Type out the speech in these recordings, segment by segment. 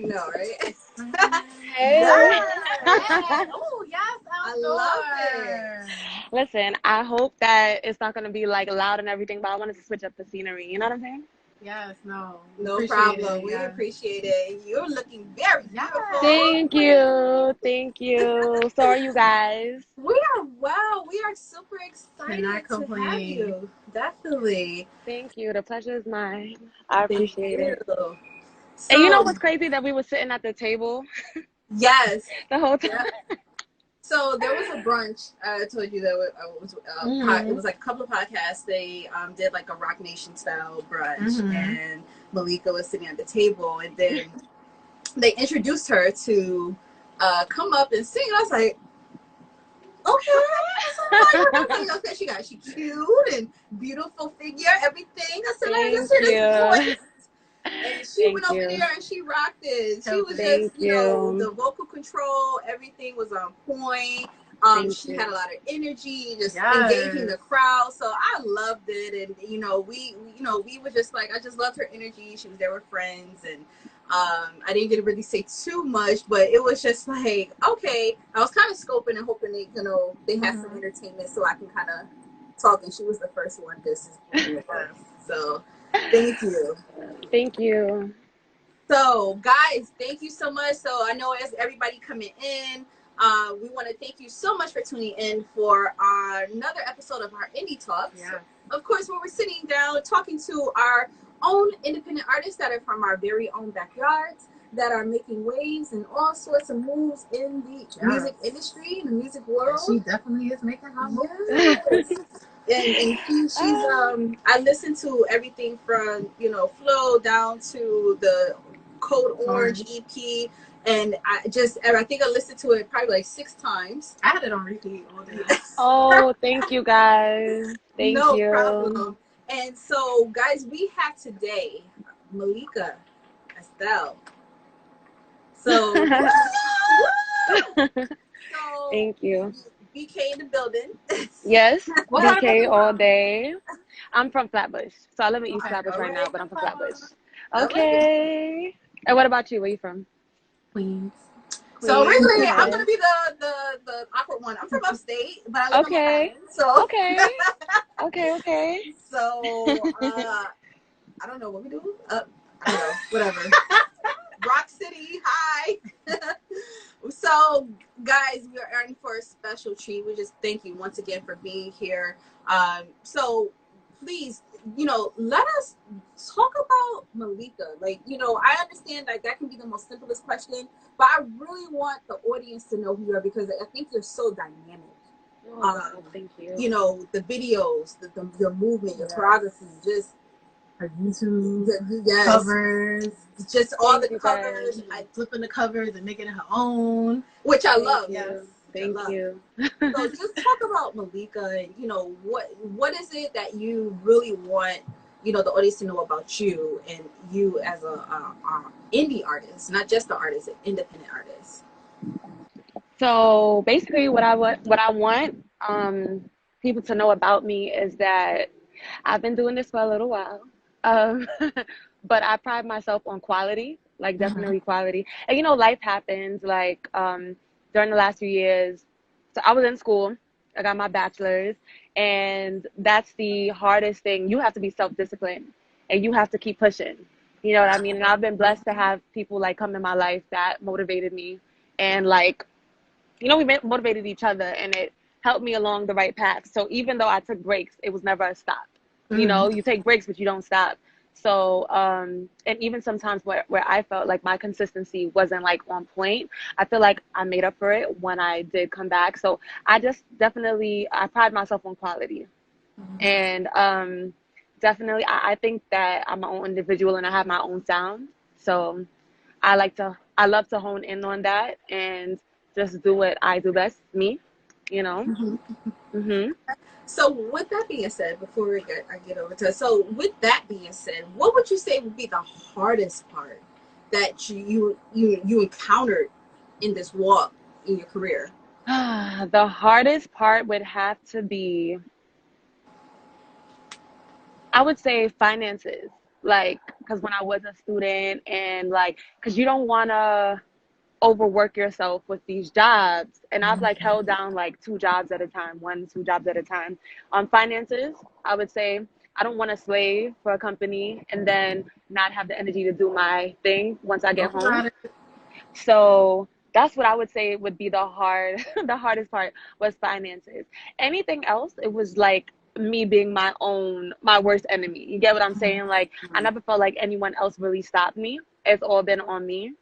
You know, right? Hey. Oh, yes, I love it. Listen, I hope that it's not going to be like loud and everything, but I wanted to switch up the scenery. You know what I'm saying? Yes, no problem. We appreciate it. You're looking very beautiful. Thank you. Thank you. So are you guys? We are well. We are super excited to have you. Definitely. Thank you. The pleasure is mine. I appreciate it. So, And you know what's crazy? That we were sitting at the table yes, the whole time. Yep. So there was a brunch. I told you that it was like a couple of podcasts. They did like a Rock Nation style brunch, and Malika was sitting at the table, and then they introduced her to come up and sing. I was like, okay. Okay, she cute and beautiful figure, everything. I said, let's hear this voice. And she went over there and she rocked it. She was just, the vocal control, everything was on point. She had a lot of energy, just engaging the crowd. So I loved it. And, we were just like, I just loved her energy. She was there with friends. And I didn't get to really say too much, but it was just like, okay. I was kind of scoping and hoping they had some entertainment so I can kind of talk. And she was the first one to So thank you. Thank you. So, guys, thank you so much. So, I know as everybody coming in, we want to thank you so much for tuning in for another episode of our Indie Talks. Yeah. Of course, where we're sitting down talking to our own independent artists that are from our very own backyards, that are making waves and all sorts of moves in the music industry, in the music world. She definitely is making her moves. Yes. And she's I listened to everything from Flow down to the Code Orange EP, and I think I listened to it probably like 6 times. I had it on repeat all day. Oh, thank you guys. Thank you. No problem. And so, guys, we have today Malika Esdelle. So, thank you. BK in the building. Yes, BK all day. I'm from Flatbush, so I live in East Flatbush right now, but I'm from Flatbush. Okay. And what about you? Where you from? Queens. So originally, I'm gonna be the awkward one. I'm from upstate, but I live in Manhattan. So okay. So I don't know what we do. I don't know. Whatever. Rock City, hi. So, guys, we are in for a special treat. We just thank you once again for being here. So, please, let us talk about Malika. Like, I understand that can be the most simplest question, but I really want the audience to know who you are because I think you're so dynamic. Thank you. The videos, your movement, your choreography, just her YouTube covers, just all the covers, flipping the covers and making it her own, which I love. Yes, thank you. So just talk about Malika, and what is it that you really want the audience to know about you and you as a indie artist, not just the artist, an independent artist. So basically, what I want people to know about me is that I've been doing this for a little while. But I pride myself on quality, like definitely quality. And life happens. Like during the last few years, so I was in school. I got my bachelor's, and that's the hardest thing. You have to be self-disciplined, and you have to keep pushing. You know what I mean? And I've been blessed to have people like come in my life that motivated me, and like, we motivated each other, and it helped me along the right path. So even though I took breaks, it was never a stop. You take breaks, but you don't stop. So, and even sometimes where I felt like my consistency wasn't like on point, I feel like I made up for it when I did come back. So I just I pride myself on quality. And definitely, I think that I'm my own individual and I have my own sound. So I love to hone in on that and just do what I do best, me, So with that being said, before I get over to it, so with that being said, what would you say would be the hardest part that you encountered in this walk in your career? The hardest part would have to be, I would say, finances. like, because when I was a student, and like, because you don't want to overwork yourself with these jobs, and I've like held down like 2 jobs at a time, 1, 2 jobs at a time. On finances, I would say I don't want to slave for a company and then not have the energy to do my thing once I get home. So that's what I would say would be the hardest part was finances. Anything else, it was like me being my worst enemy. You get what I'm saying? Like, I never felt like anyone else really stopped me. It's all been on me.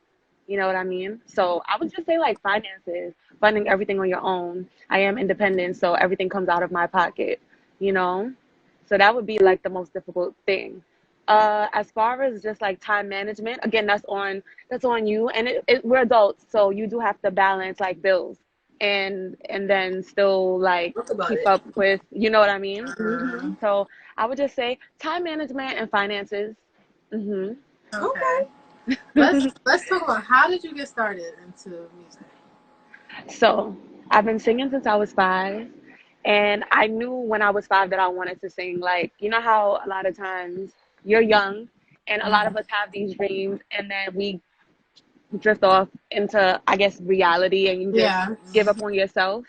You know what I mean? So I would just say like finances, funding everything on your own. I am independent, so everything comes out of my pocket, you know? So that would be like the most difficult thing. As far as just like time management, again, that's on you. And we're adults, so you do have to balance like bills and then still like keep up with, you know what I mean? So I would just say time management and finances. Okay. Let's talk about, how did you get started into music? So I've been singing since I was 5, and I knew when I was 5 that I wanted to sing. Like, you know how a lot of times you're young, and a lot of us have these dreams, and then we drift off into, I guess, reality, and you just give up on yourself.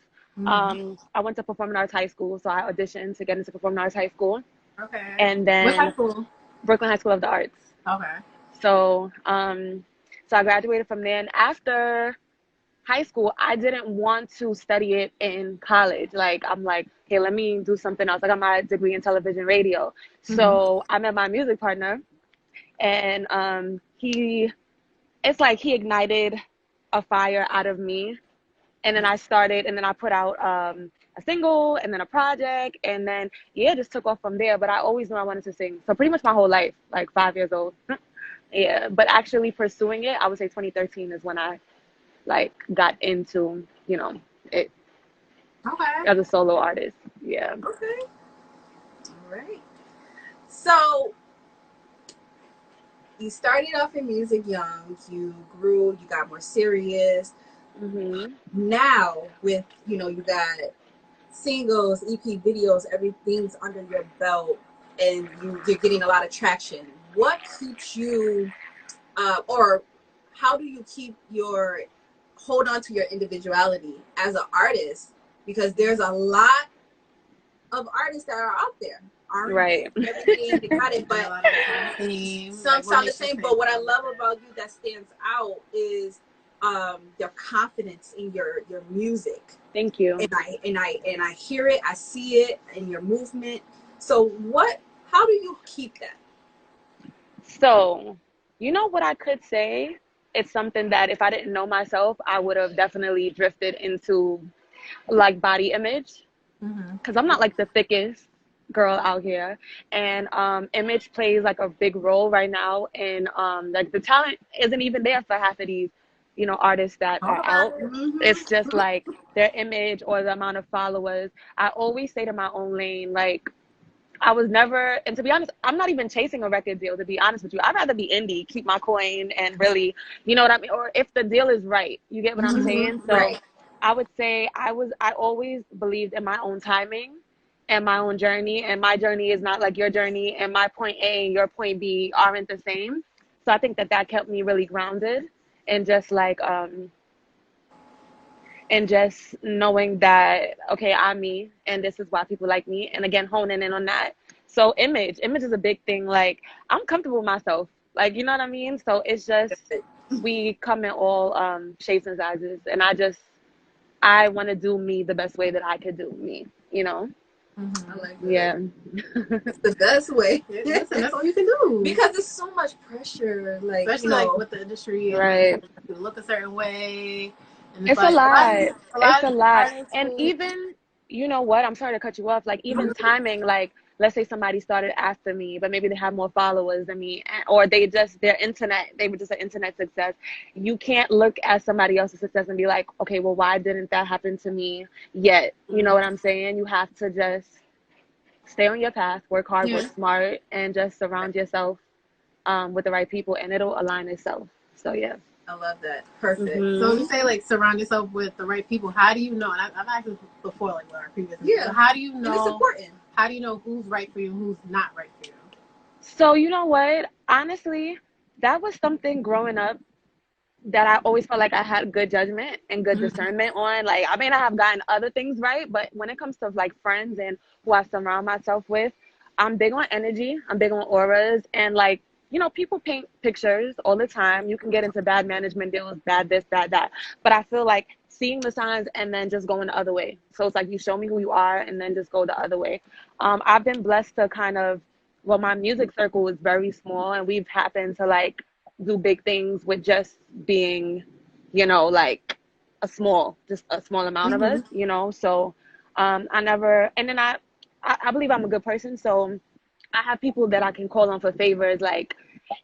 I went to performing arts high school, so I auditioned to get into performing arts high school. Okay. And then what high school? Brooklyn High School of the Arts. Okay. So so I graduated from there, and after high school, I didn't want to study it in college. Like, I'm like, hey, let me do something else. I got my degree in television radio. So I met my music partner, and it's like he ignited a fire out of me. And then I started, and then I put out a single, and then a project, and then, yeah, just took off from there. But I always knew I wanted to sing. So pretty much my whole life, like 5 years old. Yeah, but actually pursuing it, I would say 2013 is when I like got into, it as a solo artist. Yeah. Okay. All right. So you started off in music young, you grew, you got more serious. Now with, you got singles, EP videos, everything's under your belt, and you're getting a lot of traction. What keeps you, or how do you hold on to your individuality as an artist? Because there's a lot of artists that are out there. Right. Everything, they got it, but some sound the same. But what I love about you that stands out is your confidence in your music. Thank you. And I hear it, I see it in your movement. So how do you keep that? So, you know what I could say? It's something that if I didn't know myself, I would have definitely drifted into like body image, because I'm not like the thickest girl out here, and image plays like a big role right now, and like the talent isn't even there for half of these artists that are out. It's just like their image or the amount of followers. I always say to my own lane, like, I was never, and to be honest, I'm not even chasing a record deal, to be honest with you. I'd rather be indie, keep my coin, and really, you know what I mean? Or if the deal is right, you get what I'm saying? So I would say I always believed in my own timing and my own journey. And my journey is not like your journey, and my point A and your point B aren't the same. So I think that kept me really grounded, and just like, and just knowing that, okay, I'm me, and this is why people like me. And again, honing in on that. So image is a big thing. Like, I'm comfortable with myself. Like, you know what I mean? So it's just, we come in all shapes and sizes. And I want to do me the best way that I could do me, I like that. Yeah. It's the best way. Listen, that's all you can do. Because there's so much pressure. Like, especially like with the industry. Right. You look a certain way. And It's a lot. It's a lot. artists And even, you know what? I'm sorry to cut you off. Like, even timing, like, let's say somebody started after me, but maybe they have more followers than me, or they were just an internet success. You can't look at somebody else's success and be like, okay, well, why didn't that happen to me yet? You know what I'm saying? You have to just stay on your path, work hard, work smart, and just surround yourself with the right people, and it'll align itself. So, yeah. I love that. Perfect. So you say, like, surround yourself with the right people. How do you know? And I've asked this before, like, with our previous. So how do you know? And it's important. How do you know who's right for you and who's not right for you? So you know what? Honestly, that was something growing up that I always felt like I had good judgment and good discernment on. Like, I may not have gotten other things right, but when it comes to like friends and who I surround myself with, I'm big on energy. I'm big on auras. And like, you know, people paint pictures all the time. You can get into bad management deals, bad this, bad that. But I feel like seeing the signs and then just going the other way. So it's like you show me who you are and then just go the other way. I've been blessed to kind of, well, my music circle is very small and we've happened to like do big things with just being, you know, like just a small amount of us, you know. So I never, and then I believe I'm a good person. So I have people that I can call on for favors, like,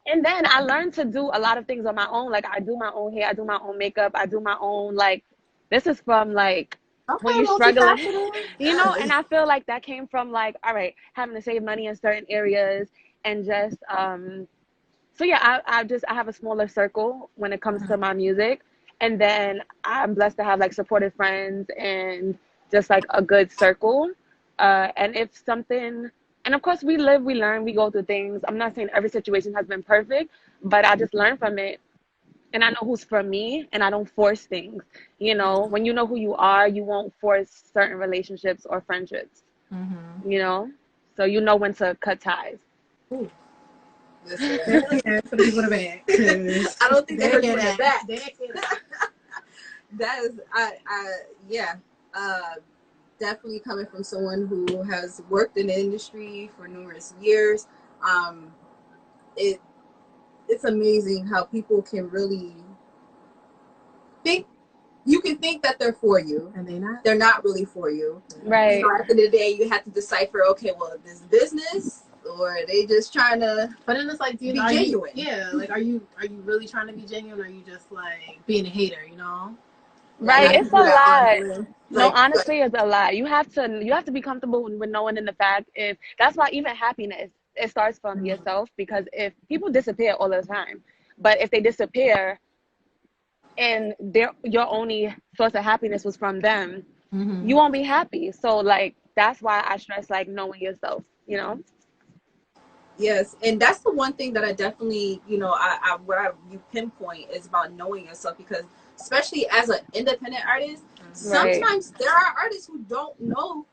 and then I learned to do a lot of things on my own. Like I do my own hair, I do my own makeup, I do my own, like, this is from like when you're struggling, you know, and I feel like that came from like, all right, having to save money in certain areas and just, so yeah, I have a smaller circle when it comes to my music. And then I'm blessed to have like supportive friends and just like a good circle. And if something, and of course we live, we learn, we go through things. I'm not saying every situation has been perfect, but I just learn from it. And I know who's for me and I don't force things. You know, when you know who you are, you won't force certain relationships or friendships, you know? So you know when to cut ties. Ooh. For the people in the back. I don't think they heard you in the back. That is, yeah, definitely coming from someone who has worked in the industry for numerous years. It's amazing how people can really think. You can think that they're for you, and they're not really for you. Right. You know, at the end of the day, you have to decipher. Okay, well, this business, or are they just trying to? But then it's like, be genuine. Like, are you really trying to be genuine, or are you just like being a hater? You know? Right, Like, it's a lot. No, like, honestly, it's a lot. You have to be comfortable with knowing in the fact, if that's why even happiness, it starts from yourself, because if people disappear all the time, but if they disappear and your only source of happiness was from them, you won't be happy. So like that's why I stress like knowing yourself, you know? Yes, and that's the one thing that I definitely, you know, you pinpoint is about knowing yourself, because especially as an independent artist, sometimes there are artists who don't know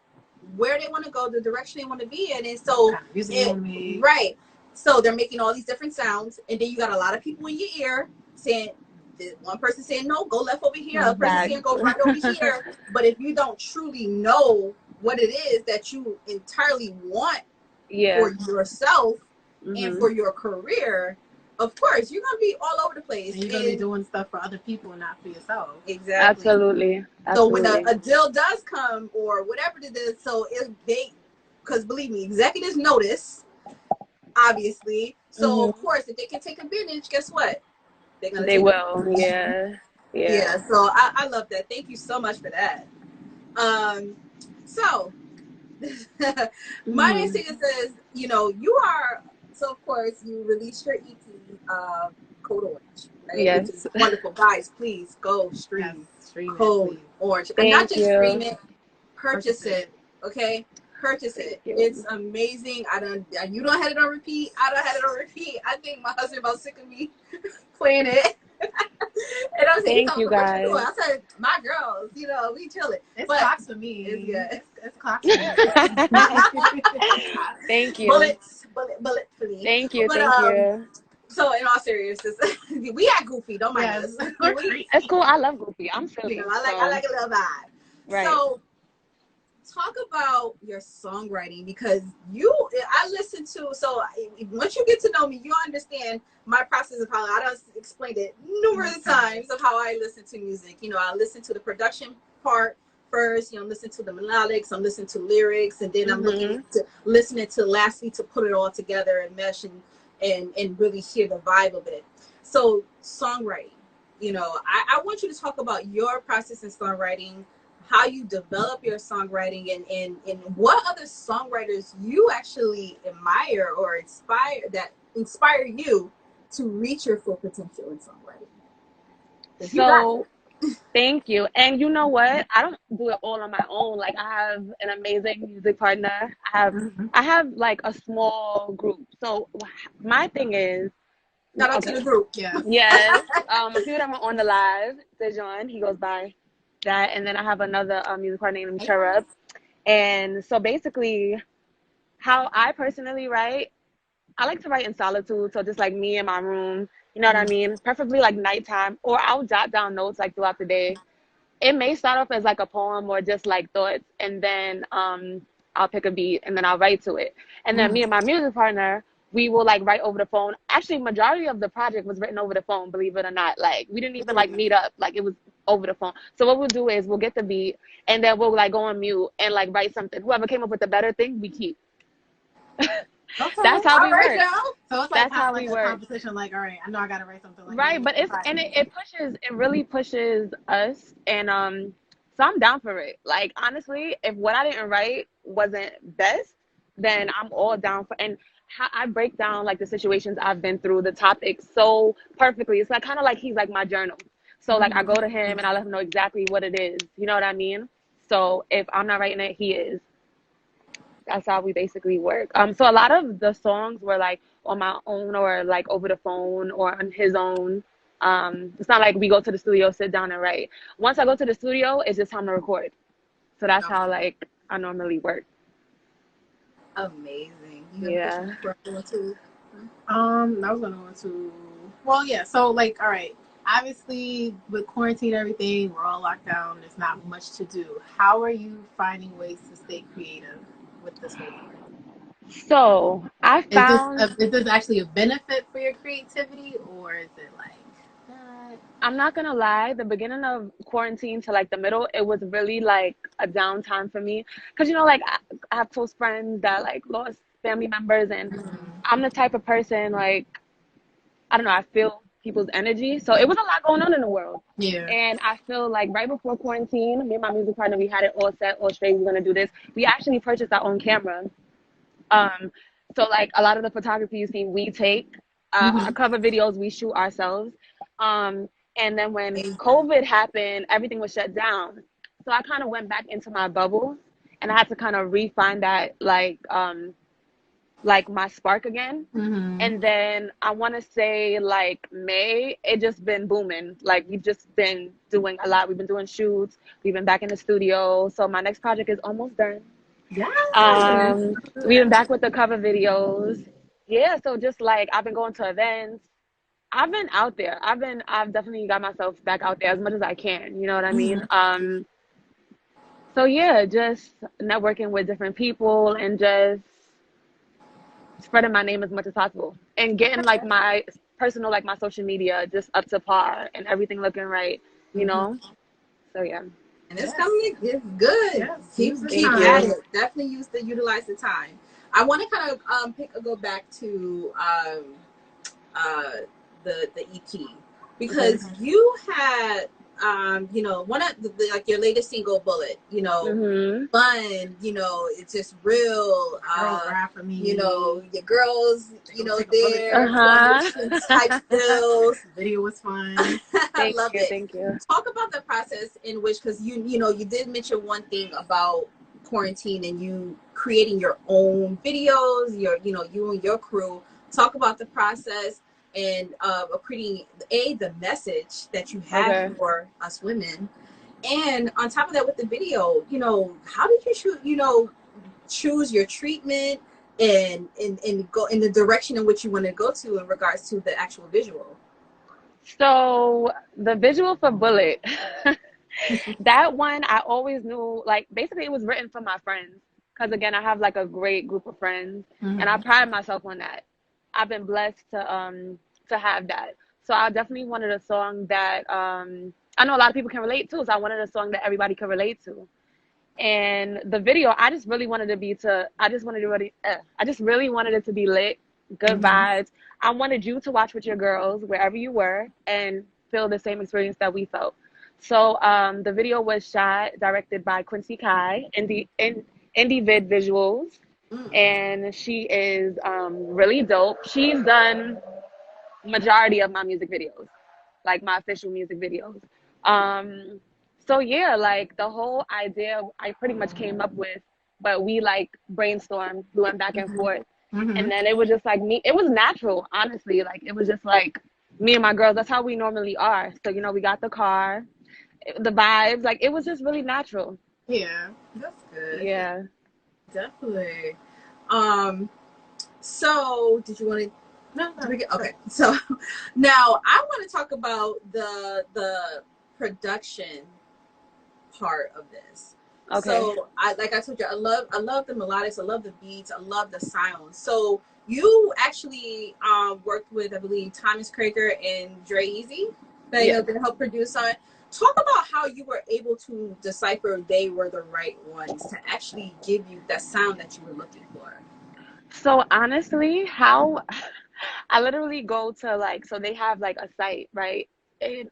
where they want to go, the direction they want to be in, and so right, so they're making all these different sounds, and then you got a lot of people in your ear saying, one person saying no, go left over here, other person saying go right over here. But if you don't truly know what it is that you entirely want for yourself and for your career, of course you're gonna be all over the place. And you're gonna be doing stuff for other people and not for yourself. Exactly. Absolutely. So when a deal does come or whatever it is, so because believe me, executives notice, obviously. So of course, if they can take advantage, guess what? They will. Yeah. So I love that. Thank you so much for that. So my next thing says, you know, you are, so of course you released your EP, Code Orange, right? Yes. Which is wonderful. Guys, please go stream Code Orange. Thank and not just you. stream it, purchase it. Okay? Purchase it. It's amazing. You don't have it on repeat. I don't have it on repeat. I think my husband about sick of me playing it. And I'm saying, thank you guys. I said, my girls, you know, we chilling. It's clocks for me. It's good. It's clocks for me. Thank you. Bullet for me. Thank you. Thank you. So in all seriousness, we had Goofy. Don't mind us. It's cool. I love Goofy. I'm silly. I like a little vibe. Right. So talk about your songwriting, because I listen to, so once you get to know me, you understand my process of how I don't explained it numerous times of how I listen to music. You know, I listen to the production part first, you know, listen to the melodics, I'm listening to lyrics, and then I'm listening to lastly to put it all together and mesh and really hear the vibe of it. So songwriting, you know, I want you to talk about your process in songwriting, how you develop your songwriting, and what other songwriters you actually admire or inspire you to reach your full potential in songwriting. So Thank you. And you know what? I don't do it all on my own. Like I have an amazing music partner. I have like a small group. So my thing is, Shout out to the group. Yeah. yes. A few of them are on the live. Dejon, he goes by that, and then I have another music partner named Cherub. And so basically, how I personally write, I like to write in solitude. So just like me in my room, you know what I mean? Preferably like nighttime, or I'll jot down notes like throughout the day. It may start off as like a poem or just like thoughts, and then I'll pick a beat and then I'll write to it. And then me and my music partner, we will like write over the phone. Actually, majority of the project was written over the phone, believe it or not. Like we didn't even like meet up. Like it was over the phone. So what we'll do is we'll get the beat and then we'll like go on mute and like write something. Whoever came up with the better thing, we keep. Okay. That's how we work. So it's like That's how like we a work. competition. Like, all right, I know I gotta write something like Right, but it really pushes us, and so I'm down for it. Like honestly, if what I didn't write wasn't best, then I'm all down for. And how I break down like the situations I've been through, the topics so perfectly. It's like kind of like he's like my journal. So like I go to him and I let him know exactly what it is. You know what I mean? So if I'm not writing it, he is. That's how we basically work. So a lot of the songs were like on my own or like over the phone or on his own. It's not like we go to the studio, sit down and write. Once I go to the studio, it's just time to record. So that's how like I normally work. Amazing. Yeah. I was gonna go to. Well, yeah. So like, all right. Obviously, with quarantine and everything, we're all locked down. There's not much to do. How are you finding ways to stay creative with this whole thing? So I found is this actually a benefit for your creativity, or is it like? I'm not gonna lie, the beginning of quarantine to like the middle, it was really like a downtime for me. Cause you know, like I have close friends that like lost family members, and I'm the type of person like I don't know, I feel people's energy. So it was a lot going on in the world. Yeah. And I feel like right before quarantine, me and my music partner, we had it all set, all straight. We're gonna do this. We actually purchased our own camera. So like a lot of the photography you see, we take. Our cover videos, we shoot ourselves. And then when COVID happened, everything was shut down. So I kind of went back into my bubble, and I had to kind of refine that like my spark again. And then I want to say like May, it just been booming. Like we've just been doing a lot. We've been doing shoots. We've been back in the studio. So my next project is almost done. Yeah. We've been back with the cover videos. Yeah, so just like I've been going to events. I've been out there. I've definitely got myself back out there as much as I can. You know what I mean? So yeah, just networking with different people and just spreading my name as much as possible and getting like my personal, like my social media just up to par and everything looking right, you know? So yeah. And it's coming, it's good. Yes. Keep at it. Definitely utilize the time. I want to kind of go back to the EP because you had one of the like your latest single, Bullet, fun, it's just real for me. Your girls, there, type skills. Video was fun. I love it. Thank you. Talk about the process in which, because you did mention one thing about quarantine and you creating your own videos, you and your crew. Talk about the process and of creating the message that you have for us women, and on top of that with the video, how did you choose your treatment and go in the direction in which you want to go to in regards to the actual visual? So the visual for Bullet, that one I always knew, like basically it was written for my friends. Because again, I have like a great group of friends and I pride myself on that. I've been blessed to have that. So I definitely wanted a song that I know a lot of people can relate to. So I wanted a song that everybody could relate to. And the video, I just really wanted it to be lit, good vibes. I wanted you to watch with your girls wherever you were and feel the same experience that we felt. So the video was shot, directed by Quincy Kai, Indie Vid Visuals, and she is really dope. She's done majority of my music videos, like my official music videos. So yeah, like the whole idea I pretty much came up with, but we like brainstormed, we went back and forth. And then it was just like me, it was natural, honestly. Like it was just like me and my girls, that's how we normally are. So, we got the car, the vibes, like it was just really natural. Yeah. That's good. Yeah. Definitely. So did you want to No. okay. So now I want to talk about the production part of this. Okay. So like I told you, I love the melodics, I love the beats, I love the sounds. So you actually worked with, I believe, Thomas Kraker and Dre Easy that that helped produce on it. Talk about how you were able to decipher they were the right ones to actually give you that sound that you were looking for. So honestly, how I literally go to like, so they have like a site, right? And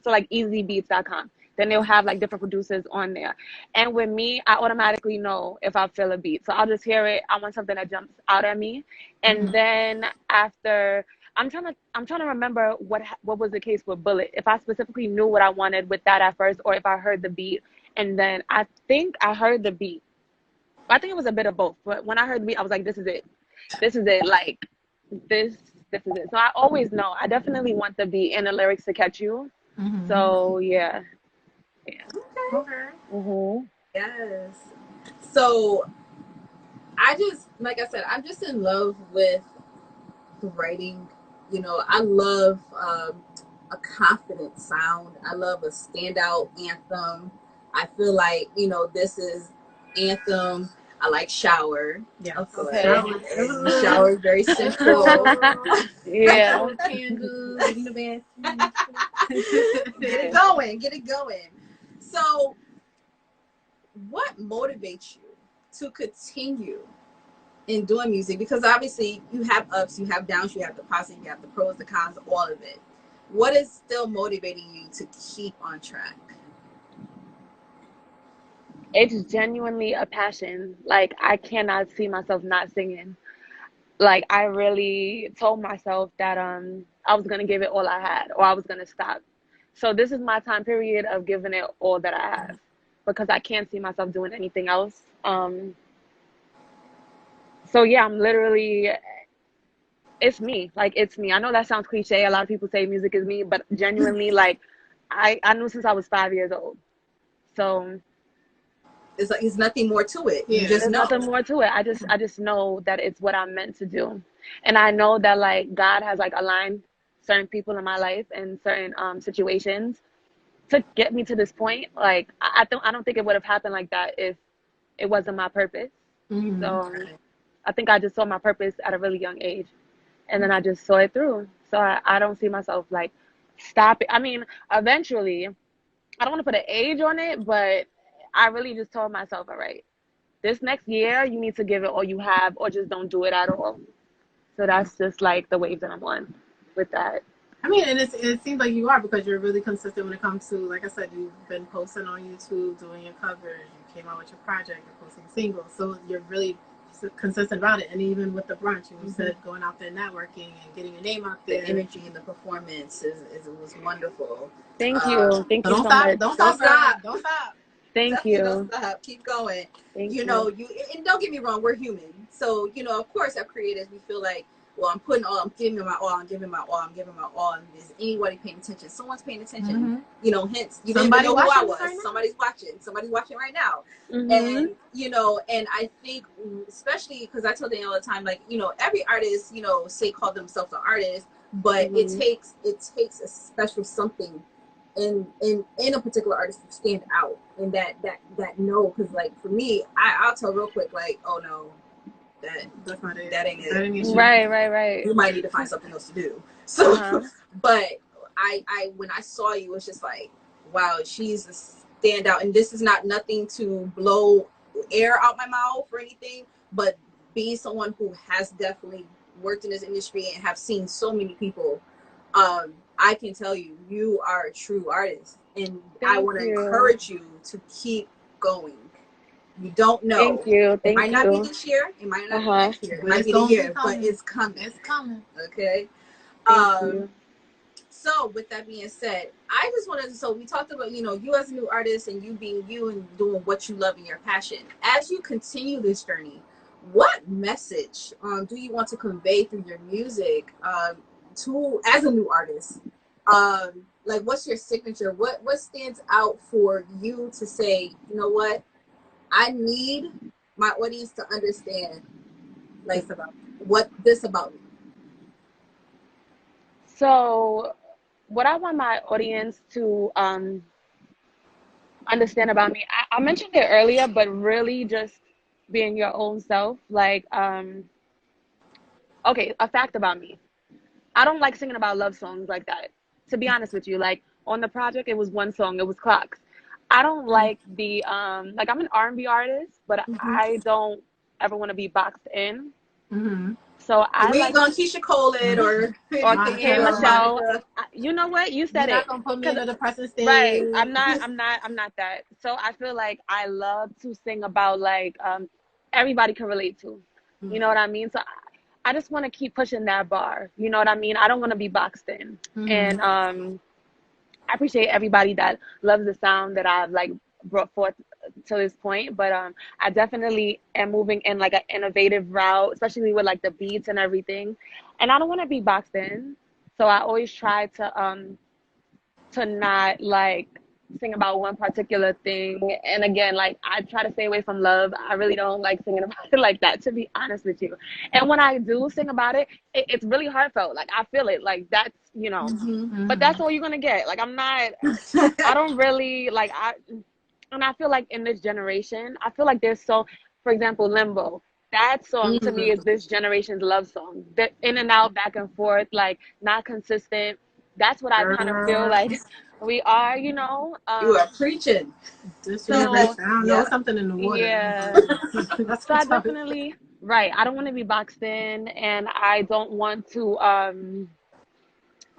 so like easybeats.com. Then they'll have like different producers on there. And with me, I automatically know if I feel a beat. So I'll just hear it. I want something that jumps out at me. And then after, I'm trying to remember what was the case with Bullet. If I specifically knew what I wanted with that at first, or if I heard the beat. And then I think I heard the beat. I think it was a bit of both. But when I heard the beat, I was like, this is it. This is it. Like, this is it. So I always know. I definitely want the beat and the lyrics to catch you. So yeah. Okay. Yes. So I just, like I said, I'm just in love with the writing. I love a confident sound. I love a standout anthem. I feel like, this is anthem. I like shower. Yeah. Of course. Okay. Shower is very central. Yeah. Candles in the bathroom. Get it going. So what motivates you to continue in doing music? Because obviously you have ups, you have downs, you have the positive, you have the pros, the cons, all of it. What is still motivating you to keep on track? It's genuinely a passion. Like I cannot see myself not singing. Like I really told myself that I was gonna give it all I had, or I was gonna stop. So this is my time period of giving it all that I have, because I can't see myself doing anything else. So yeah, I'm literally, it's me. Like it's me. I know that sounds cliche. A lot of people say music is me, but genuinely, like I knew since I was 5 years old. So It's like it's nothing more to it. Yeah. You just there's know. nothing more to it. I just know that it's what I'm meant to do. And I know that like God has like aligned certain people in my life and certain situations to get me to this point. Like I don't think it would have happened like that if it wasn't my purpose. So I think I just saw my purpose at a really young age, and then I just saw it through. So I don't see myself like stopping. I mean, eventually, I don't want to put an age on it, but I really just told myself, all right, this next year you need to give it all you have, or just don't do it at all. So that's just like the wave that I'm on with that. I mean, and it seems like you are, because you're really consistent when it comes to, like I said, you've been posting on YouTube, doing your covers, you came out with your project, you're posting singles, so you're really consistent about it. And even with the brunch, you said going out there networking and getting your name out there. The energy and the performance was wonderful. Thank you. Thank you so much. Don't stop. Don't stop. Thank you. Don't stop. Keep going. Thank you and don't get me wrong, we're human. So, of course, as creators, we feel like, well, I'm giving my all, I'm giving my all. And is anybody paying attention? Someone's paying attention. Hence, you didn't even know who I was. Right, somebody's watching. Somebody's watching right now. And, and I think, especially because I tell Danielle all the time, like, every artist, say call themselves an artist, but it takes a special something in a particular artist to stand out, and that no, because like for me, I'll tell real quick, like, oh no, that's not it. That ain't it. Right. You might need to find something else to do. So, but I when I saw you, it's just like, wow, she's a standout, and this is nothing to blow air out my mouth or anything, but being someone who has definitely worked in this industry and have seen so many people, I can tell you are a true artist, and I want to encourage you to keep going. You don't know. Thank you. It might not be this year. It might not be next year. It might be the year, but it's coming. It's coming. Okay. So with that being said, I just wanted to, so we talked about, you as a new artist and you being you and doing what you love and your passion. As you continue this journey, what message do you want to convey through your music to as a new artist? Like, what's your signature? What stands out for you to say, you know what? I need my audience to understand, like, what this about me. So what I want my audience to understand about me, I mentioned it earlier, but really just being your own self. Like, okay, a fact about me. I don't like singing about love songs like that. To be honest with you, like on the project, it was one song. It was Clocks. I don't like the like I'm an R&B artist, but I don't ever want to be boxed in. So I we like ain't gonna Keisha Cole it or K Michelle. You know what? You said You're it. not gonna put me in a depressing state. Right. I'm not that. So I feel like I love to sing about like everybody can relate to. You know what I mean? So I just want to keep pushing that bar. You know what I mean? I don't want to be boxed in. And I appreciate everybody that loves the sound that I've like brought forth to this point, but I definitely am moving in like an innovative route, especially with like the beats and everything. And I don't want to be boxed in, so I always try to not like sing about one particular thing. And again, like I try to stay away from love. I really don't like singing about it like that, to be honest with you. And when I do sing about it, it's really heartfelt. Like I feel it. Like that's, but that's all you're gonna get. Like I don't really like and I feel like in this generation, I feel like for example, Limbo. That song to me is this generation's love song. The in and out, back and forth, like not consistent. That's what I kind of feel like we are, you are preaching. So I don't know, something in the water. Yeah. So I definitely I don't want to be boxed in, and I don't want to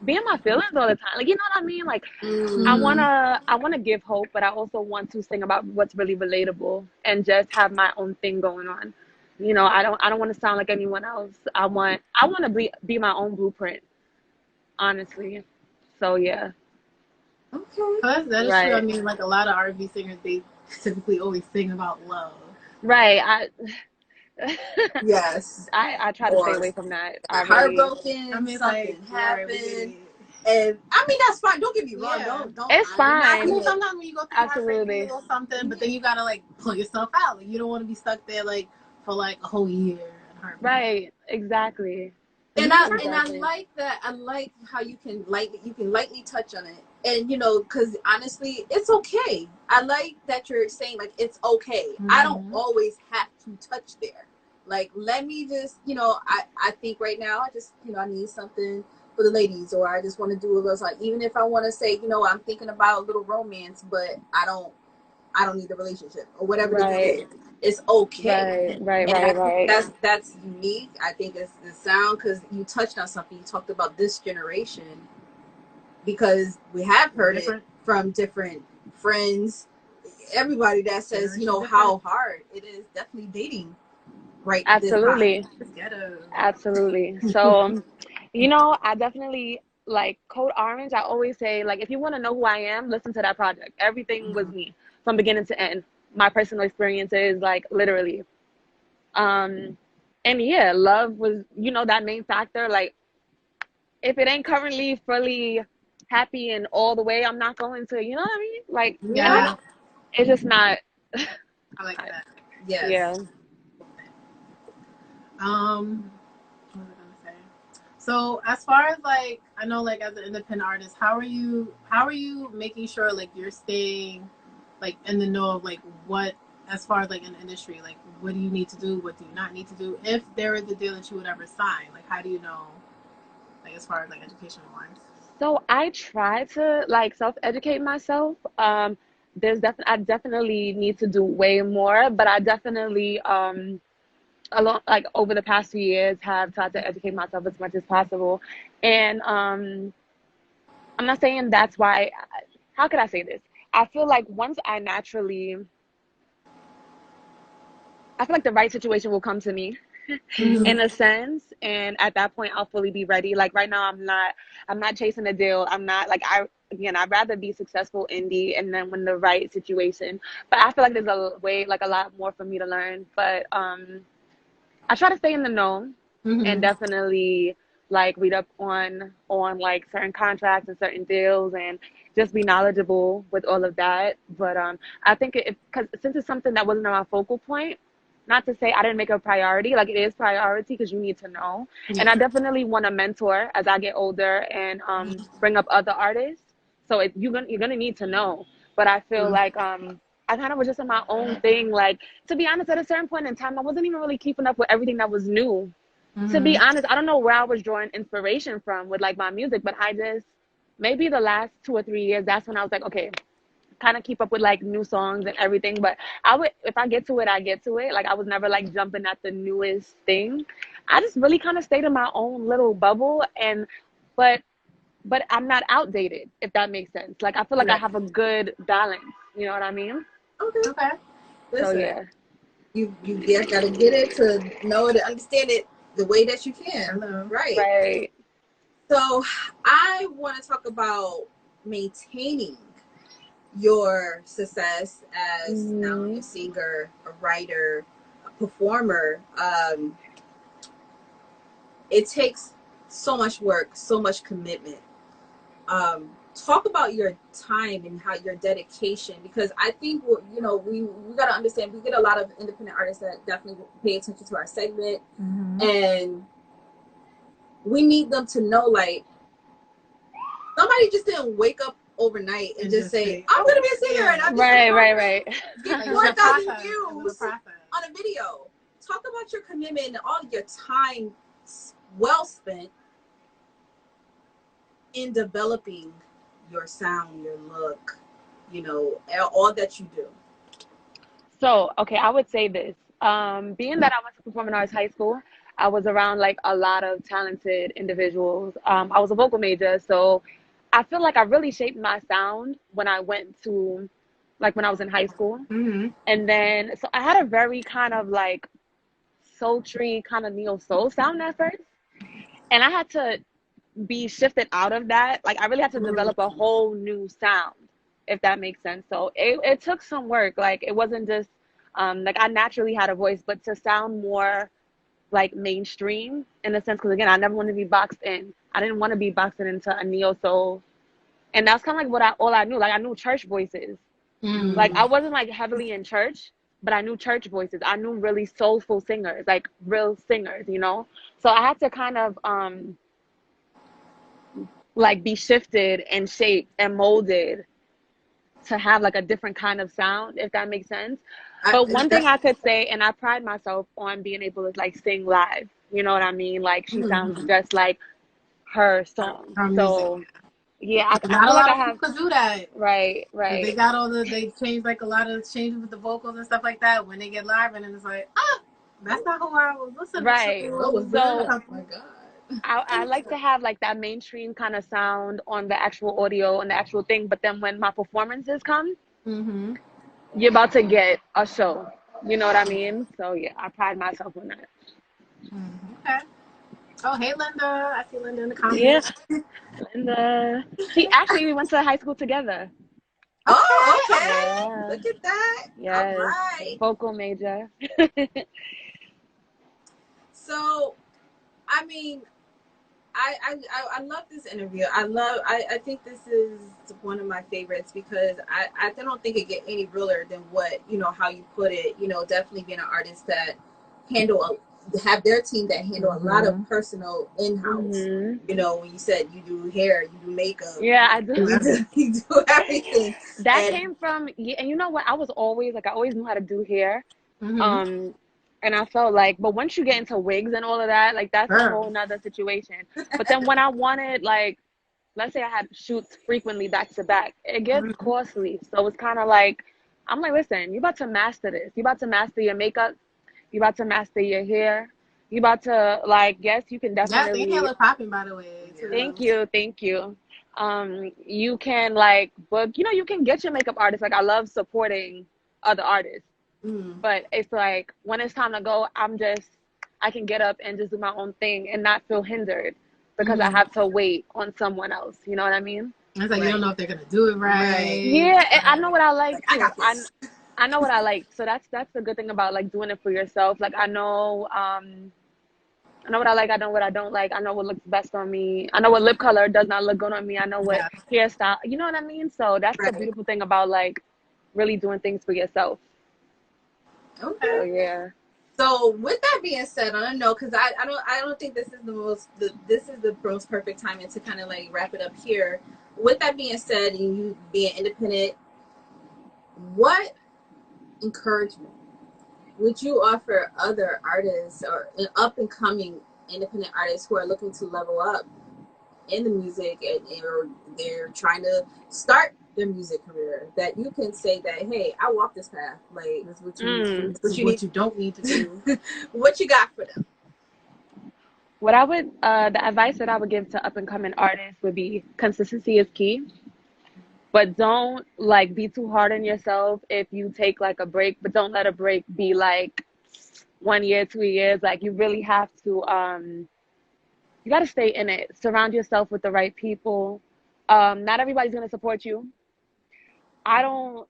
be in my feelings all the time. Like, you know what I mean? Like I wanna give hope, but I also want to sing about what's really relatable and just have my own thing going on. I don't want to sound like anyone else. I want to be my own blueprint, honestly. So yeah. Okay. That is true. I mean, like a lot of R&B singers, they typically always sing about love. Right. Yes. I try to stay away from that. Heartbroken. I mean, something happened. And I mean, that's fine. Don't get me wrong. Don't. It's fine. I mean, sometimes when you go through heartbreak, you feel something, but then you gotta like pull yourself out. Like, you don't want to be stuck there like for like a whole year. Right. Exactly. And I like that. I like how you can lightly touch on it, and because honestly, it's okay. I like that you're saying like it's okay. I don't always have to touch there. Like, let me just, I think right now I just, I need something for the ladies, or I just want to do a little, like, even if I want to say, I'm thinking about a little romance, but I don't need the relationship or whatever the deal is. It's okay. Right. That's unique. I think it's the sound, because you touched on something. You talked about this generation, because we have heard it from different friends, everybody that says, how hard it is definitely dating. Right. Absolutely. Absolutely. So, I definitely like Code Orange. I always say, like, if you want to know who I am, listen to that project. Everything was me from beginning to end. My personal experiences, like literally. And yeah, love was, that main factor. Like, if it ain't currently fully happy and all the way, I'm not going to, you know what I mean? Like, it's just not. I like that. Yes. Yeah. What was I gonna say? So as far as like, I know like as an independent artist, how are you making sure like you're staying like in the know of like what, as far as like in the industry, like what do you need to do, what do you not need to do, if there is a deal that you would ever sign, like how do you know, like as far as like educational wise? So I try to like self-educate myself. I definitely need to do way more, but I definitely over the past few years have tried to educate myself as much as possible. And I'm not saying that's why. How could I say this? I feel like I feel like the right situation will come to me. in a sense. And at that point, I'll fully be ready. Like right now, I'm not chasing a deal. I'm not like, I'd rather be successful indie and then when the right situation. But I feel like there's a lot more for me to learn. But I try to stay in the know and definitely like read up on like certain contracts and certain deals and just be knowledgeable with all of that. But I think because since it's something that wasn't my focal point, not to say I didn't make it a priority, like it is priority because you need to know. Yeah. And I definitely want to mentor as I get older and bring up other artists. So you're gonna need to know. But I feel like I kind of was just in my own thing. Like, to be honest, at a certain point in time, I wasn't even really keeping up with everything that was new. To be honest, I don't know where I was drawing inspiration from with like my music, but I just, maybe the last 2 or 3 years, that's when I was like, okay, kind of keep up with like new songs and everything. But I would, if I get to it, I get to it. Like I was never like jumping at the newest thing. I just really kind of stayed in my own little bubble but I'm not outdated, if that makes sense. Like I feel like I have a good balance. You know what I mean? Okay. Listen, so yeah. You gotta get it to know it, to understand it the way that you can. Right. So I want to talk about maintaining your success as now a singer, a writer, a performer. It takes so much work, so much commitment. Talk about your time and how your dedication, because I think we got to understand, we get a lot of independent artists that definitely pay attention to our segment, and we need them to know, like, somebody just didn't wake up overnight and just say, I'm gonna be a singer, and I'm just right get 4,000 views on a video. Talk about your commitment and all your time well spent in developing your sound, your look, all that you do. So, okay, I would say this. Being that I went to performing arts high school, I was around like a lot of talented individuals. I was a vocal major, so I feel like I really shaped my sound when I went to, like when I was in high school. And then, so I had a very kind of like sultry kind of neo soul sound at first. And I had to be shifted out of that. Like I really had to develop a whole new sound, if that makes sense. So it took some work. Like it wasn't just like I naturally had a voice, but to sound more like mainstream in a sense, because again, I never wanted to be boxed in. I didn't want to be boxed into a neo soul, and that's kind of like all I knew. Like I knew church voices. Like I wasn't like heavily in church, but I knew church voices. I knew really soulful singers, like real singers, So I had to kind of like be shifted and shaped and molded to have like a different kind of sound, if that makes sense. But one thing I could say, and I pride myself on being able to like sing live, you know what I mean? Like she sounds just like her song. So yeah, I feel like I have to do that. Right. They got they changed like a lot of changes with the vocals and stuff like that when they get live, and it's like, that's not who I was listening to. So, oh my God. I like to have like that mainstream kind of sound on the actual audio and the actual thing, but then when my performances come, you're about to get a show. You know what I mean? So yeah, I pride myself on that. Okay. Oh, hey Linda! I see Linda in the comments. Yeah, Linda. We went to high school together. Oh, okay. Yeah. Look at that. Yes. All right. Vocal major. So, I mean, I love this interview. I think this is one of my favorites because I don't think it get any realer than how you put it. Definitely being an artist that have their team that handle a lot of personal in-house. When you said you do hair, you do makeup. Yeah, I do. You do everything. That came from, and you know what? I always knew how to do hair. And I felt like, but once you get into wigs and all of that, like that's a whole nother situation. But then when I wanted, like, let's say I had shoots frequently back to back, it gets costly. So it's kind of like, I'm like, listen, you about to master this. You about to master your makeup. You about to master your hair. You about to, like, yes, you can definitely. Yes, your hair look popping, by the way. Too. Thank you. You can, like, book, you can get your makeup artist. Like, I love supporting other artists. But it's like when it's time to go, I I can get up and just do my own thing and not feel hindered because I have to wait on someone else. You know what I mean? It's like you don't know if they're gonna do it right. Yeah, and I know what I like too. I got this. I know what I like. So that's the good thing about like doing it for yourself. Like I know what I like, I know what I don't like, I know what looks best on me, I know what lip color does not look good on me, I know what hairstyle, you know what I mean? So that's the beautiful thing about like really doing things for yourself. Okay. So, yeah. So with that being said, I don't know, because I don't think this is the most perfect timing to kind of like wrap it up here. With that being said, and you being independent, what encouragement would you offer other artists or up and coming independent artists who are looking to level up in the music or they're trying to start their music career, that you can say that, hey, I walk this path, like this is what you don't need to do. What you got for them? What I would the advice that I would give to up and coming artists would be consistency is key. But don't like be too hard on yourself if you take like a break, but don't let a break be like 1 year, 2 years. Like you really have to you got to stay in it. Surround yourself with the right people. Not everybody's going to support you. Not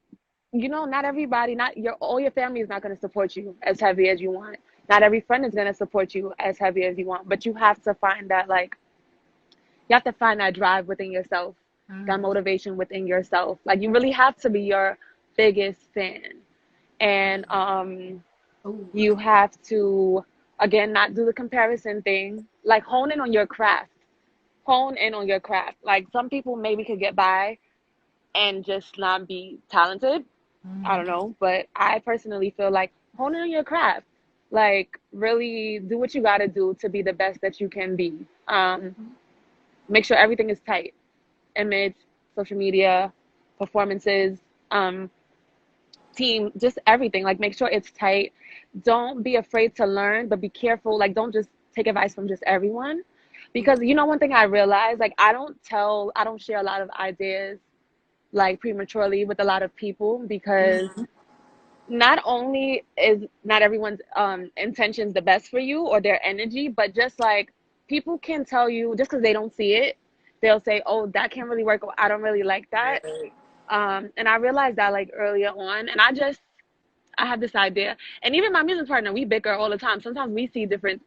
everybody, all your family is not going to support you as heavy as you want. Not every friend is going to support you as heavy as you want, but you have to find that drive within yourself, that motivation within yourself. Like you really have to be your biggest fan. And you have to, again, not do the comparison thing. Like hone in on your craft. Like some people maybe could get by and just not be talented. I don't know. But I personally feel like hone in on your craft. Like really do what you got to do to be the best that you can be. Make sure everything is tight. Image, social media, performances, team, just everything. Like make sure it's tight. Don't be afraid to learn, but be careful. Like don't just take advice from just everyone. Because one thing I realized, like I don't share a lot of ideas like prematurely with a lot of people because not only is not everyone's intentions the best for you or their energy, but just like people can tell you just because they don't see it, they'll say, oh, that can't really work, or I don't really like that. And I realized that like earlier on, and I have this idea, and even my music partner, we bicker all the time. Sometimes we see different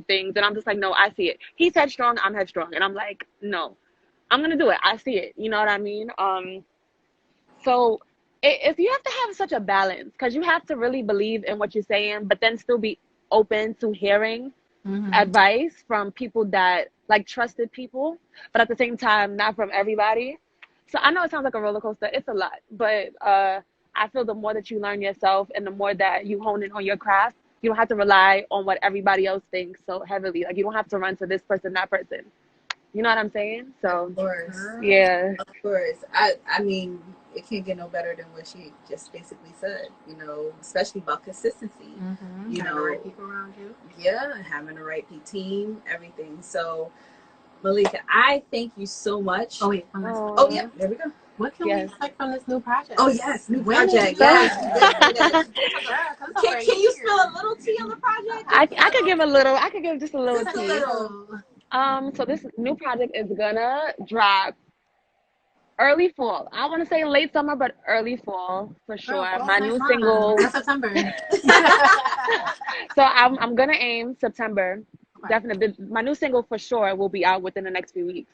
things, and I'm just like, no, I see it. He's headstrong, I'm headstrong, and I'm like, no, I'm gonna do it. I see it. You know what I mean? So if you have to have such a balance, because you have to really believe in what you're saying, but then still be open to hearing advice from people that like trusted people, but at the same time, not from everybody. So I know it sounds like a roller coaster. It's a lot, but I feel the more that you learn yourself and the more that you hone in on your craft, you don't have to rely on what everybody else thinks so heavily. Like you don't have to run to this person, that person. You know what I'm saying? So, of course. Yeah. Of course. I mean, it can't get no better than what she just basically said, especially about consistency. Having the right people around you. Yeah, having the right team, everything. So, Malika, I thank you so much. Oh, wait. Oh, yeah. There we go. What can we expect from this new project? Oh, yes. New project. Yes. Can you spill a little tea on the project? I could give just a little tea. So this new project is gonna drop early fall. I want to say late summer, but early fall for sure. My new single. September. So I'm gonna aim September. Definitely, my new single for sure will be out within the next few weeks.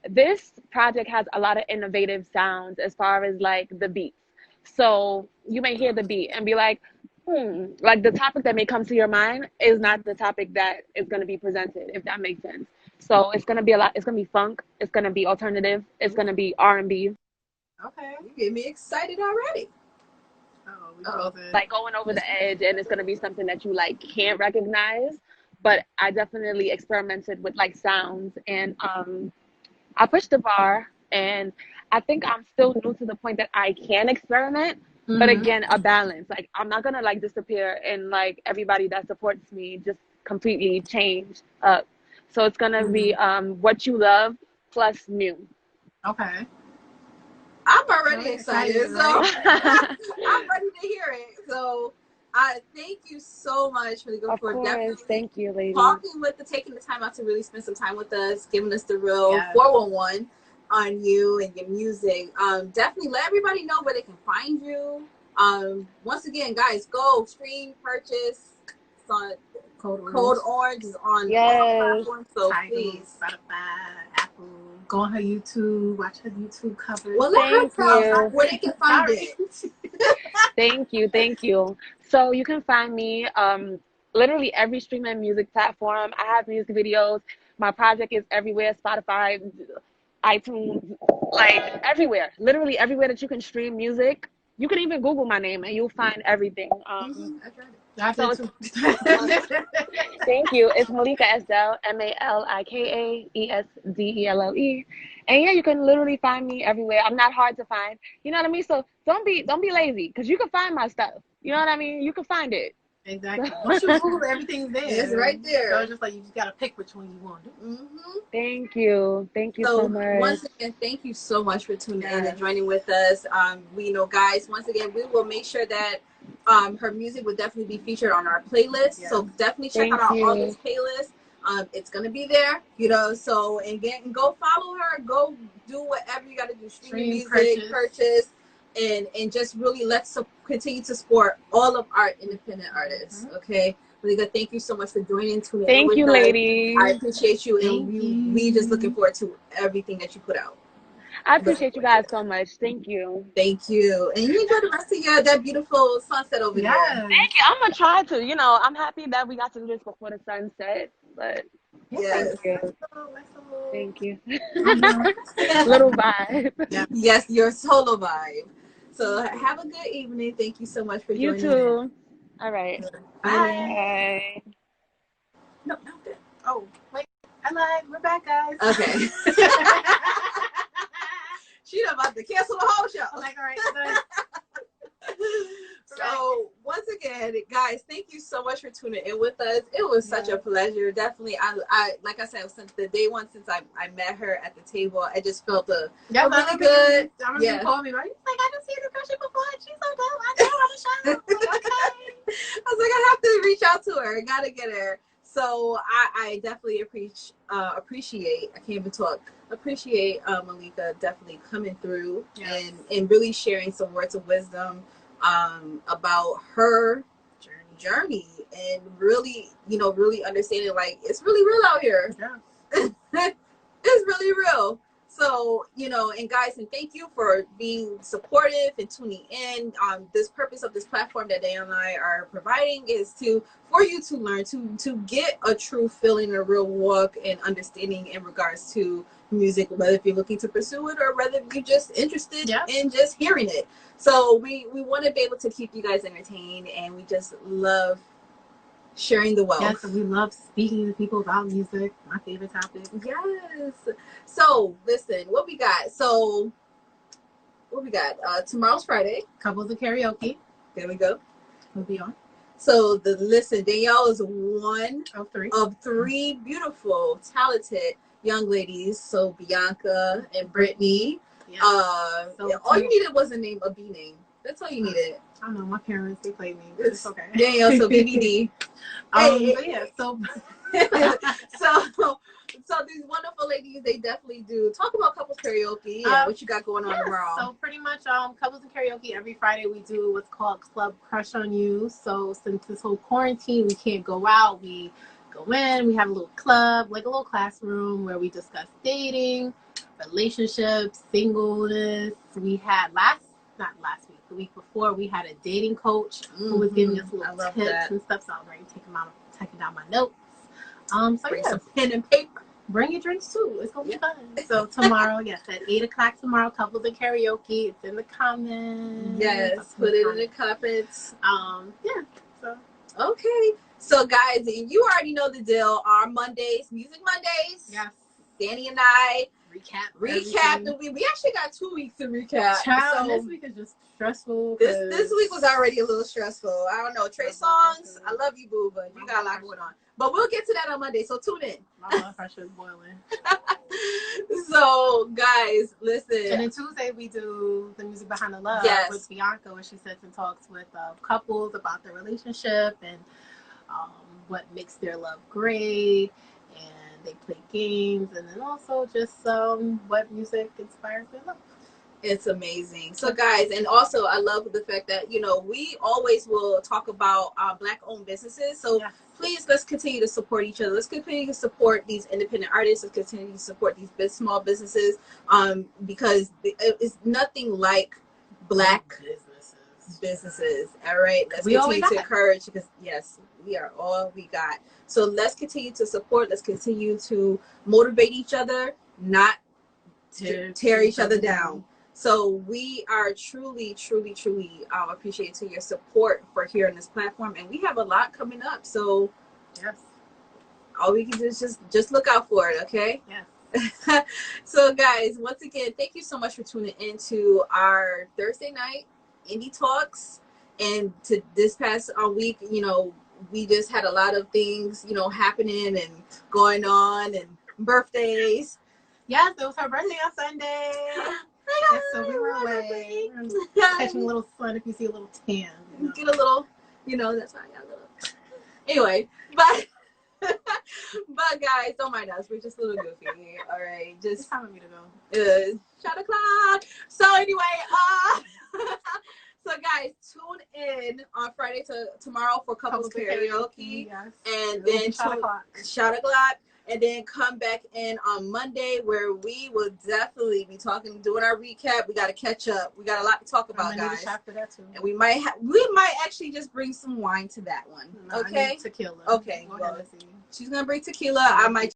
This project has a lot of innovative sounds as far as like the beats. So you may hear the beat and be like, like the topic that may come to your mind is not the topic that is going to be presented, if that makes sense. So it's going to be it's going to be funk. It's going to be alternative. It's going to be R&B. Okay. You get me excited already. Like going over the edge, and it's going to be something that you like can't recognize. But I definitely experimented with like sounds, and I pushed the bar, and I think I'm still new to the point that I can experiment. But again, a balance. Like I'm not gonna like disappear and like everybody that supports me just completely change up. So it's gonna be what you love plus new. Okay. I'm already excited. So I'm ready to hear it. So Thank you so much, Malika, for definitely thank you, ladies. Taking the time out to really spend some time with us, giving us the real 411 on you and your music. Definitely let everybody know where they can find you. Once again, guys, go stream, purchase. It's on Code Orange is on all platforms, so please. Spotify, Apple. Go on her YouTube, watch her YouTube covers. Well, let her tell where they can find it. Thank you. So you can find me literally every streaming music platform. I have music videos. My project is everywhere, Spotify, iTunes, like everywhere. Literally everywhere that you can stream music. You can even Google my name and you'll find everything. So thank you. It's Malika Esdelle, MalikaEsdelle. And yeah, you can literally find me everywhere. I'm not hard to find. You know what I mean? So don't be lazy, because you can find my stuff. You know what I mean? You can find it. Exactly. Once you Google, everything's there. It's right there. So it's just like you just gotta pick which one you want. Thank you so much. Once again, thank you so much for tuning in and joining with us. We know, guys, once again, we will make sure that her music will definitely be featured on our playlist. So definitely check out our August playlist. It's gonna be there, you know. So again, go follow her. Go do whatever you gotta do. Stream music, purchase. And just really let's continue to support all of our independent artists. Okay, Malika, thank you so much for joining. Thank you, ladies. I appreciate you, and we just looking forward to everything that you put out. I appreciate you guys so much. Thank you. Thank you, and you enjoy the rest of that beautiful sunset over there. Thank you. I'm gonna try to. You know, I'm happy that we got to do this before the sunset, but thank you. Little vibe. Yes, your solo vibe. So have a good evening. Thank you so much for joining. You too. All right. Bye. No, good. Oh, wait. I lied. We're back, guys. Okay. She's about to cancel the whole show. I'm like, all right. So once again, guys, thank you so much for tuning in with us. It was such a pleasure. Definitely, I like I said, since the day one since I met her at the table, I just felt really good. I remember you called me, right? Like, I didn't see the person before. She's so dope. I know I'm a show. Like, okay. I was like, I have to reach out to her. I gotta get her. So I definitely appreciate. I can't even talk. Appreciate Malika definitely coming through and really sharing some words of wisdom about her journey and really, really understanding, like, it's really real out here. It's really real. So, and guys, and thank you for being supportive and tuning in. This purpose of this platform that Danielle and I are providing is for you to learn, to get a true feeling, a real walk and understanding in regards to music, whether if you're looking to pursue it or whether you're just interested in just hearing it. So we want to be able to keep you guys entertained, and we just love sharing the wealth. Yes, we love speaking to people about music. My favorite topic. Yes. So listen, what we got? Tomorrow's Friday. Couples of Karaoke. There we go. We'll be on. So Danielle is one of three beautiful, talented young ladies. So Bianca and Brittany. All you needed was a B name. That's all you needed. I don't know. My parents, they played me. But it's okay. Danielle, so BBD. So these wonderful ladies, they definitely do talk about couples karaoke and what you got going on tomorrow. So pretty much, couples and karaoke every Friday we do what's called Club Crush on You. So since this whole quarantine, we can't go out. We go in. We have a little club, like a little classroom where we discuss dating, relationships, singleness. We had the week before, we had a dating coach who was giving us little tips and stuff. So I'm already taking down my notes. Bring some pen and paper. Bring your drinks too. It's gonna be fun. So tomorrow, at 8:00 tomorrow, couples and karaoke. It's in the comments. Yes, put it in the comments. So okay. So guys, you already know the deal. Our Mondays, Music Mondays. Yes. Danny and I recap the week. We actually got 2 weeks to recap. So this week is just stressful. This week was already a little stressful. I don't know. Trey Songs, I love you, boo, but you got a lot going on. But we'll get to that on Monday, so tune in. My blood pressure is boiling. So, guys, listen. And then Tuesday we do the music behind the love with Bianca, where she sits and talks with couples about their relationship and what makes their love great. And they play games, and then also just what music inspires their love. It's amazing. So guys, and also I love the fact that, you know, we always will talk about Black owned businesses. So please, let's continue to support each other. Let's continue to support these independent artists. Let's continue to support these small businesses, because it's nothing like Black businesses. All right, let's continue to encourage, because yes, we are all we got. So let's continue to support. Let's continue to motivate each other, not to tear each other down. So we are truly appreciating your support for here on this platform, and we have a lot coming up. So all we can do is just look out for it, okay? Yes. So guys, once again, thank you so much for tuning into our Thursday night Indie Talks. And to this past week, you know, we just had a lot of things, you know, happening and going on, and birthdays. Yes, it was her birthday on Sunday. So we were away. Catching a little sun. If you see a little tan, you know. Get a little, you know, that's why I got a little. Anyway, but guys, don't mind us. We're just a little goofy. All right, just it's time for me to go. Shot o'clock. So anyway, so guys, tune in on Friday to tomorrow for couples karaoke. Yes. And then shot o'clock. And then come back in on Monday, where we will definitely be doing our recap. We got to catch up. We got a lot to talk about, guys. After that too. And we might actually just bring some wine to that one. Okay. Tequila. Okay. Well, she's gonna bring tequila. I might